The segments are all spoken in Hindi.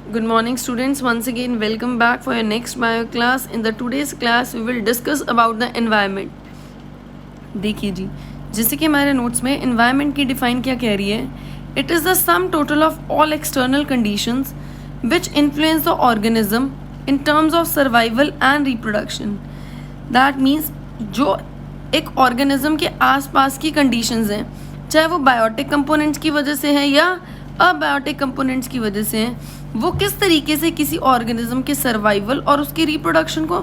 Good morning students, once again welcome back for your next bio class. In the today's class we will discuss about the environment. देखिए जी, जैसे कि हमारे नोट्स में environment की define क्या कह रही है, it is the sum total of all external conditions which influence the organism in terms of survival and reproduction. That means जो एक organism के आसपास की conditions हैं, चाहे वो biotic components की वजह से है या अबायोटिक कंपोनेंट्स की वजह से हैं, वो किस तरीके से किसी ऑर्गेनिज्म के सर्वाइवल और उसके रिप्रोडक्शन को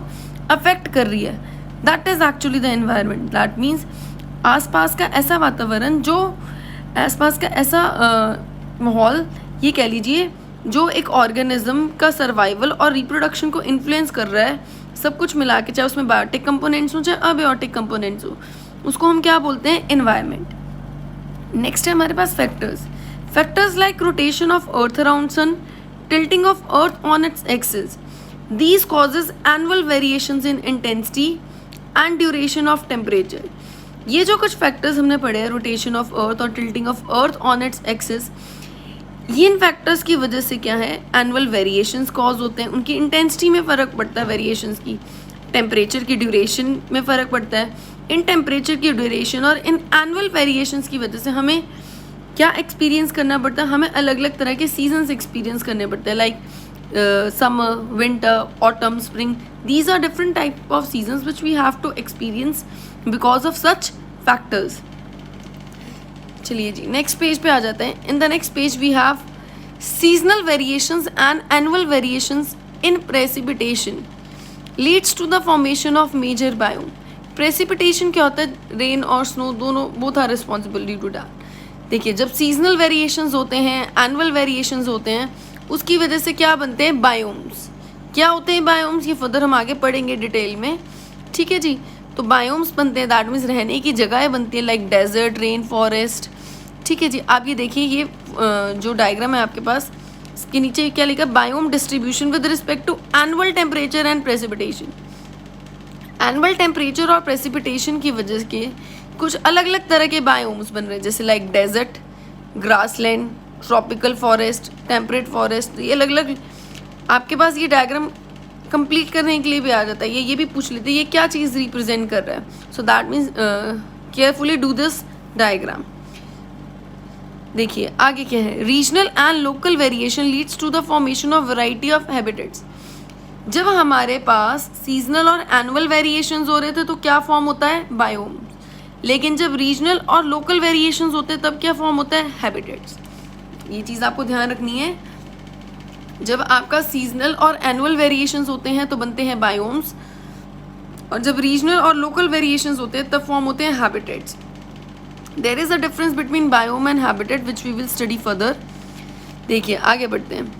अफेक्ट कर रही है, that is actually the environment. That means आसपास का ऐसा वातावरण, जो आसपास का ऐसा माहौल, ये कह लीजिए, जो एक ऑर्गेनिज्म का सर्वाइवल और रिप्रोडक्शन को इन्फ्लुएंस कर रहा है, सब कुछ मिला के, चाहे उसमें बायोटिक कंपोनेंट्स हो चाहे अबायोटिक कंपोनेंट्स हो, उसको हम क्या बोलते हैं, एनवायरनमेंट. नेक्स्ट है हमारे पास factors. Factors like rotation of Earth around Sun, tilting of Earth on its axis. These causes annual variations in intensity and duration of temperature. ये जो कुछ फैक्टर्स हमने पढ़े हैं, रोटेशन ऑफ अर्थ और tilting of earth on its axis, ये इन फैक्टर्स की वजह से क्या है, एनुअल वेरिएशंस कॉज होते हैं. उनकी इंटेंसिटी में फ़र्क पड़ता है, वेरिएशंस की, टेम्परेचर की ड्यूरेशन में फ़र्क पड़ता है. इन टेम्परेचर की ड्यूरेशन और इन एनुअल वेरिएशंस की वजह से हमें क्या एक्सपीरियंस करना पड़ता है, हमें अलग अलग तरह के सीजन्स एक्सपीरियंस करने पड़ते हैं, like summer, winter, autumn, spring. These are different type of seasons which we have to experience because of such factors. चलिए जी, नेक्स्ट पेज पे आ जाते हैं. In the next page we have seasonal variations and annual variations in precipitation leads to the formation of major biome. Precipitation क्या होता है, रेन और स्नो दोनों, both are responsible due to that. देखिए, जब सीजनल वेरिएशंस होते हैं, एनुअल वेरिएशंस होते हैं, उसकी वजह से क्या बनते हैं, बायोम्स. क्या होते हैं बायोम्स, ये फर्दर हम आगे पढ़ेंगे डिटेल में, ठीक है जी. तो बायोम्स बनते हैं, दैट मीन्स रहने की जगहें बनती है, लाइक डेजर्ट, रेन फॉरेस्ट, ठीक है जी. आप ये देखिए, ये जो डायग्राम है आपके पास, इसके नीचे क्या लिखा, biome distribution with respect to annual temperature and precipitation. Annual temperature और प्रेसिपिटेशन की वजह के कुछ अलग अलग तरह के बायोम्स बन रहे हैं, जैसे like desert, grassland, tropical forest, temperate forest. ये अलग अलग आपके पास ये डायग्राम कंप्लीट करने के लिए भी आ जाता है. ये भी पूछ लेते हैं ये क्या चीज़ रिप्रेजेंट कर रहा है. So that means carefully do this diagram. देखिए आगे क्या है, regional and local variation leads to the formation of variety of habitats. जब हमारे पास सीजनल और एनुअल वेरिएशंस हो रहे थे तो क्या फॉर्म होता है, बायोम. लेकिन जब रीजनल और लोकल वेरिएशंस होते हैं तब क्या फॉर्म होता है, हैबिटेट्स. ये चीज़ आपको ध्यान रखनी है. जब आपका सीजनल और एनुअल वेरिएशंस होते हैं तो बनते हैं बायोम्स, और जब रीजनल और लोकल वेरिएशंस होते हैं तब फॉर्म होते हैं habitats. There is a difference between biome and habitat which we will study further. देखिए आगे बढ़ते हैं.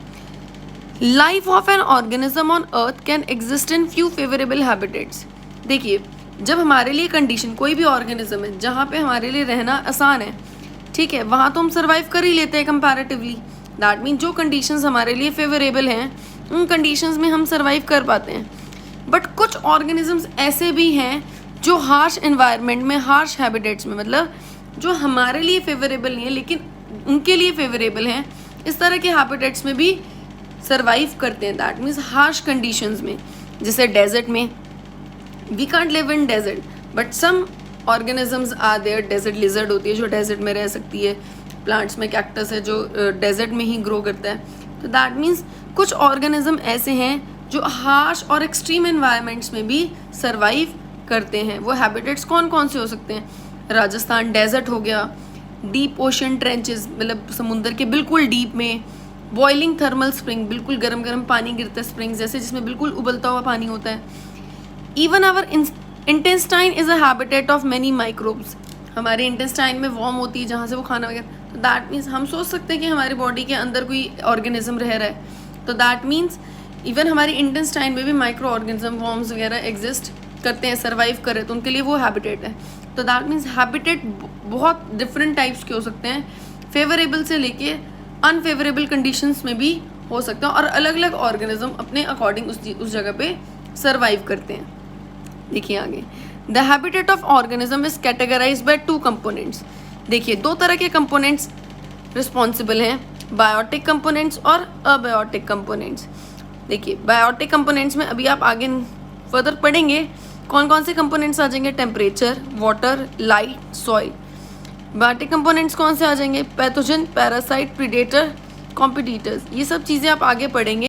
Life of an organism on earth can exist in few favourable habitats. देखिए, जब हमारे लिए कंडीशन, कोई भी ऑर्गेनिज्म है जहाँ पे हमारे लिए रहना आसान है, ठीक है, वहाँ तो हम सर्वाइव कर ही लेते हैं कंपैरेटिवली. दैट मीन जो कंडीशंस हमारे लिए फेवरेबल हैं उन कंडीशंस में हम सर्वाइव कर पाते हैं. बट कुछ ऑर्गेनिजम्स ऐसे भी हैं जो हार्श एनवायरनमेंट में, हार्श हैबिटेट्स में, मतलब जो हमारे लिए फेवरेबल नहीं है लेकिन उनके लिए फेवरेबल हैं, इस तरह के हैबिटेट्स में भी सर्वाइव करते हैं. दैट मीन्स हार्श कंडीशंस में, जैसे डेजर्ट में. We can't live in desert, but some organisms are there. Desert lizard होती है जो डेजर्ट में रह सकती है. प्लांट्स में कैक्टस है जो डेजर्ट में ही ग्रो करता है. तो दैट मीन्स कुछ ऑर्गेनिज्म ऐसे हैं जो हार्श और एक्सट्रीम एनवायरनमेंट्स में भी सर्वाइव करते हैं. वो हैबिटेट्स कौन कौन से हो सकते हैं, राजस्थान डेजर्ट हो गया, डीप ओशन ट्रेंचेस, मतलब समुंदर के बिल्कुल डीप में, बॉइलिंग थर्मल स्प्रिंग, बिल्कुल गर्म गर्म पानी गिरता है स्प्रिंग जैसे, जिसमें बिल्कुल उबलता हुआ पानी होता है. Even our intestine is a habitat of many microbes. हमारे इंटेस्टाइन में वॉर्म होती है जहाँ से वो खाना वगैरह. तो दैट मीन्स हम सोच सकते हैं कि हमारी बॉडी के अंदर कोई ऑर्गेनिज्म रह रहा है. तो दैट मीन्स इवन हमारे इंटेस्टाइन में भी माइक्रो ऑर्गेनिज्म, वॉर्म्स वगैरह एग्जिस्ट करते हैं, सर्वाइव कर रहे हैं, तो उनके लिए वो हैबिटेट है. तो दैट मीन्स हैबिटेट बहुत डिफरेंट टाइप्स के हो सकते हैं, फेवरेबल से लेके अनफेवरेबल कंडीशंस में भी हो सकते हैं, और अलग अलग ऑर्गेनिज्म अपने अकॉर्डिंग उस जगह पे सर्वाइव करते हैं. देखिए आगे, the habitat of organism is categorised by two components. देखिए, दो तरह के कंपोनेंट्स रिस्पॉन्सिबल हैं बायोटिक कंपोनेंट्स और अबायोटिक कंपोनेंट्स। देखिए बायोटिक कंपोनेंट्स में अभी आप आगे फर्दर पढ़ेंगे कौन कौन से कंपोनेंट्स आ जाएंगे, temperature, water, light, soil. Biotic components कौन से आ जाएंगे, पैथोजन, पैरासाइट, प्रीडेटर, कॉम्पिटिटर्स। ये सब चीज़ें आप आगे पढ़ेंगे।